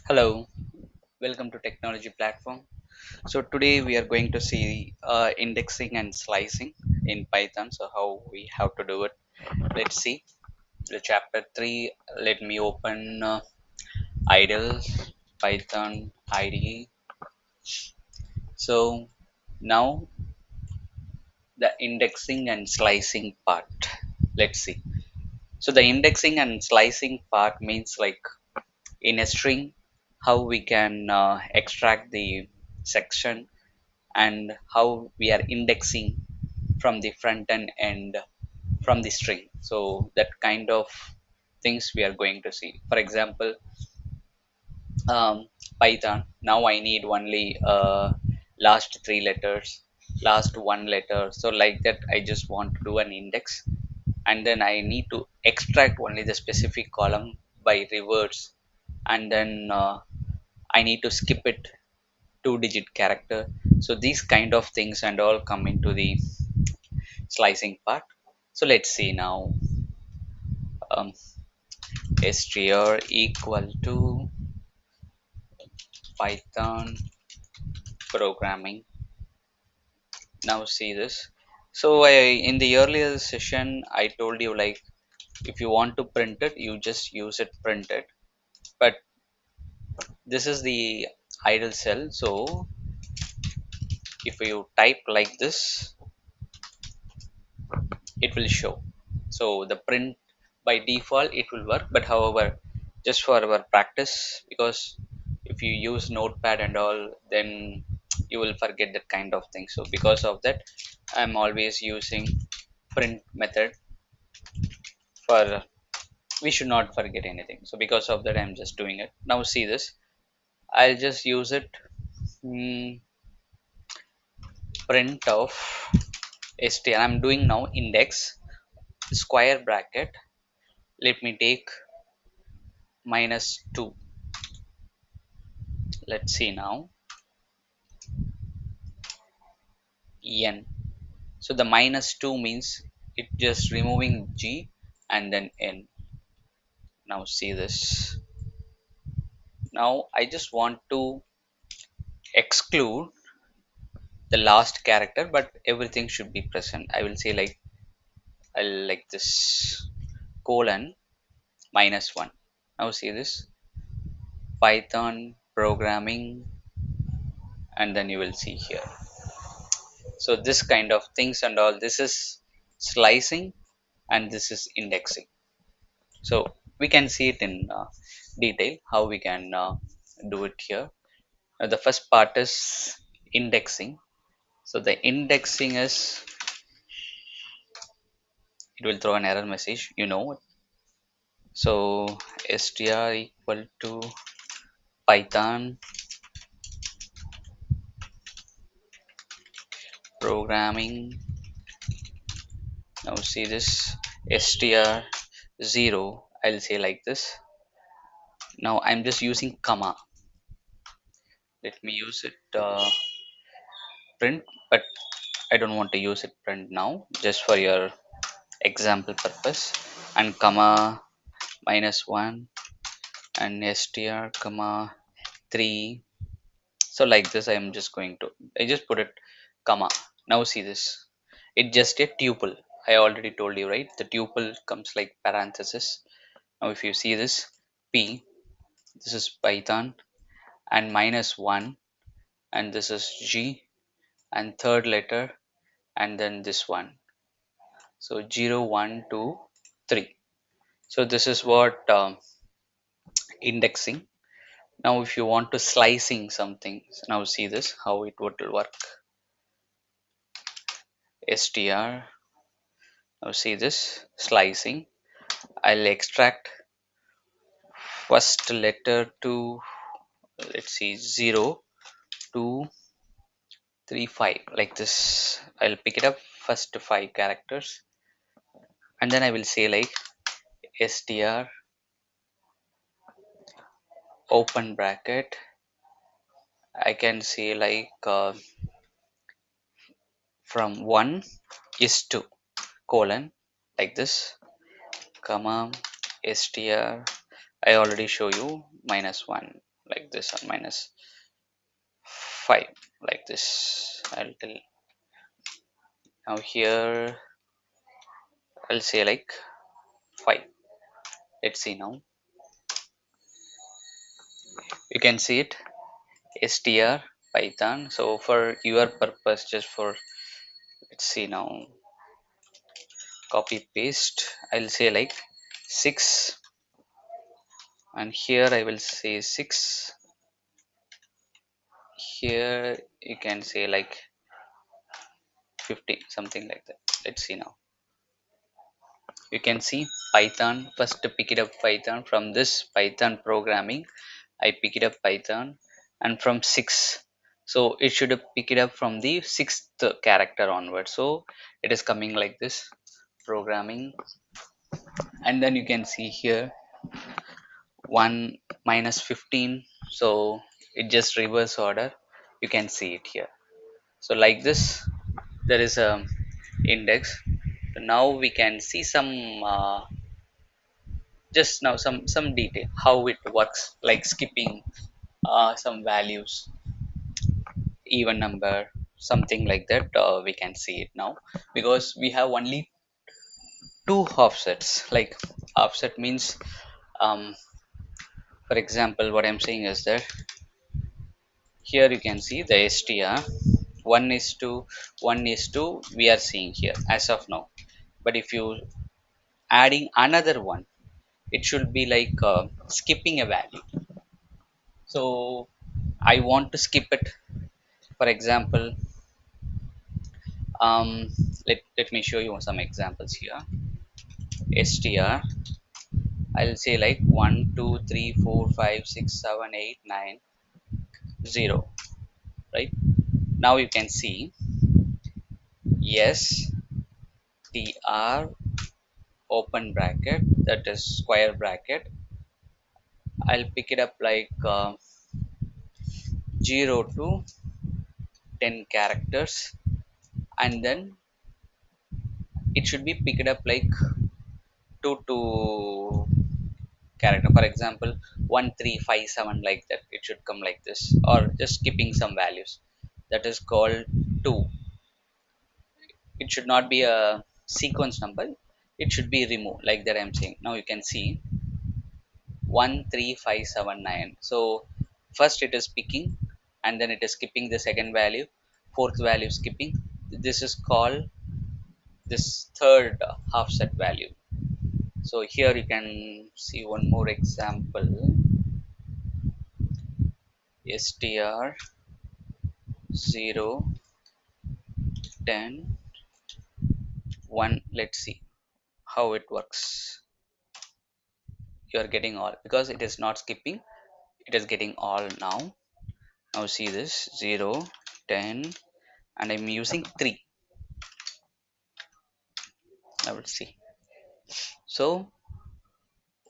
Hello, welcome to Technology Platform. So today we are going to see indexing and slicing in Python. So how we have to do it. Let's see the chapter 3. Let me open idle Python IDE. So now the indexing and slicing part. Let's see. So the indexing and slicing part means like in a string how we can extract the section and how we are indexing from the front end and from the string. So that kind of things we are going to see. For example, um, Python, now I need only last three letters, last one letter. So like that I just want to do an index, and then I need to extract only the specific column by reverse, and then I need to skip it two digit character. So these kind of things and all come into the slicing part. So let's see now. um, str equal to python programming. Now see this. So in the earlier session I told you, like, if you want to print it you just use it printed, but this is the idle cell. So if you type like this it will show. So the print by default it will work, but however, just for our practice, because if you use notepad and all, then you will forget that kind of thing. So because of that I'm always using print method, for we should not forget anything. So because of that I'm just doing it. Now see this, I'll just use it. Print of str, I'm doing now index square bracket. Let me take -2. Let's see now. N. So the -2 means it just removing G and then N. Now see this. Now I just want to exclude the last character, but everything should be present. I will say like, I'll like this colon -1. Now see this Python programming, and then you will see here. So this kind of things and all, this is slicing and this is indexing. So we can see it in detail how we can do it here. The first part is indexing. So the indexing is, it will throw an error message, you know. So str equal to python programming. Now see this str 0, I'll say like this. Now I'm just using comma. Let me use it print, but I don't want to use it print now, just for your example purpose. And comma -1 and str comma 3. So like this I am just going to, I just put it comma. Now see this, it just a tuple. I already told you, right? The tuple comes like parenthesis. Now if you see this p, this is python, and -1, and this is g, and third letter, and then this one. So 0 1 2 3. So this is what indexing. Now if you want to slicing something, now see this how it would work. str, now see this slicing, I'll extract first letter to, let's see, 0 2 3 5, like this. I'll pick it up first 5 characters, and then I will say like str open bracket. I can say like from 1 is 2 colon, like this, comma str, I already show you -1. like this, or minus 5 like this. I'll tell now here. I'll say like 5. Let's see now. You can see it, str python. So for your purpose, just for, let's see now, copy paste, I'll say like 6, and here I will say 6. Here you can say like 50, something like that. Let's see now. You can see python, first to pick it up python from this python programming. I pick it up python, and from 6, so it should pick it up from the sixth character onward. So it is coming like this, programming. And then you can see here 1 minus 15, so it just reverse order. You can see it here. So like this, there is a index. Now we can see some, just now some detail how it works, like skipping some values, even number, something like that. We can see it now, because we have only two offsets. Like offset means, um, for example, what I'm saying is that here you can see the str 1:1:2 we are seeing here as of now. But if you adding another one, it should be like skipping a value. So I want to skip it. For example, um, let me show you some examples here. Str, I'll say like 1 2 3 4 5 6 7 8 9 0, right? Now you can see yes, tr, open bracket, that is square bracket. I'll pick it up like 0 to 10 characters, and then it should be picked up like 2 to character. For example, 1357, like that it should come like this, or just skipping some values, that is called 2. It should not be a sequence number, it should be removed, like that I'm saying. Now you can see 13579. So first it is picking, and then it is skipping the second value, fourth value skipping. This is called this third half set value. So here you can see one more example. Str 0 10 1. Let's see how it works. You are getting all, because it is not skipping, it is getting all now. Now see this 0 10, and I'm using 3. I will see. So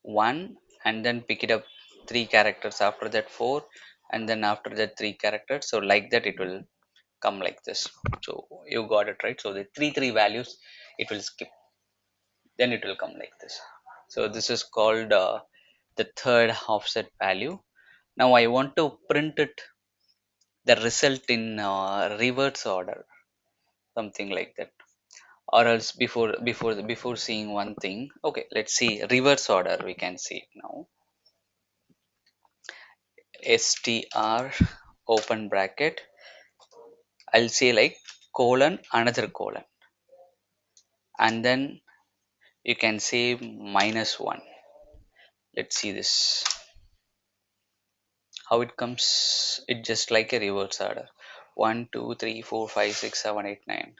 1, and then pick it up 3 characters, after that 4, and then after that 3 characters. So like that it will come like this. So you got it right. So the 3 values it will skip, then it will come like this. So this is called the third offset value. Now I want to print it, the result in reverse order, something like that. Or else before seeing one thing, okay, let's see reverse order. We can see it now. Str, open bracket, I'll say like colon, another colon, and then you can say -1. Let's see this how it comes. It just like a reverse order, 1 2 3 4 5 6 7 8 9.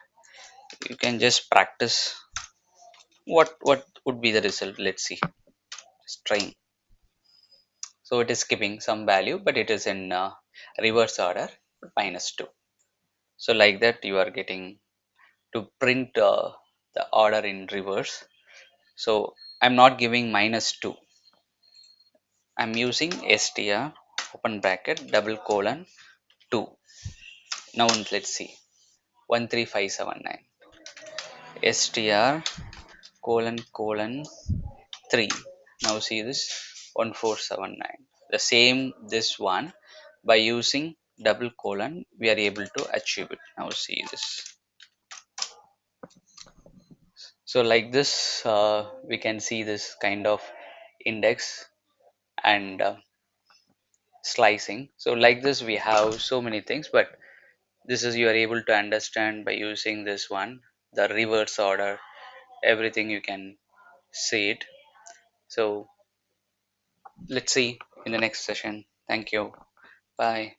You can just practice what would be the result. Let's see, string. So it is skipping some value, but it is in reverse order, -2. So like that you are getting to print the order in reverse. So I'm not giving -2, I'm using str, open bracket, double colon 2. Now let's see 13579, str colon 3. Now see this 1479. the same this one by using double colon we are able to achieve it. Now see this. So like this we can see this kind of index and slicing. So like this we have so many things, but this is you are able to understand by using this one, the reverse order, everything you can see it. So let's see in the next session. Thank you. Bye.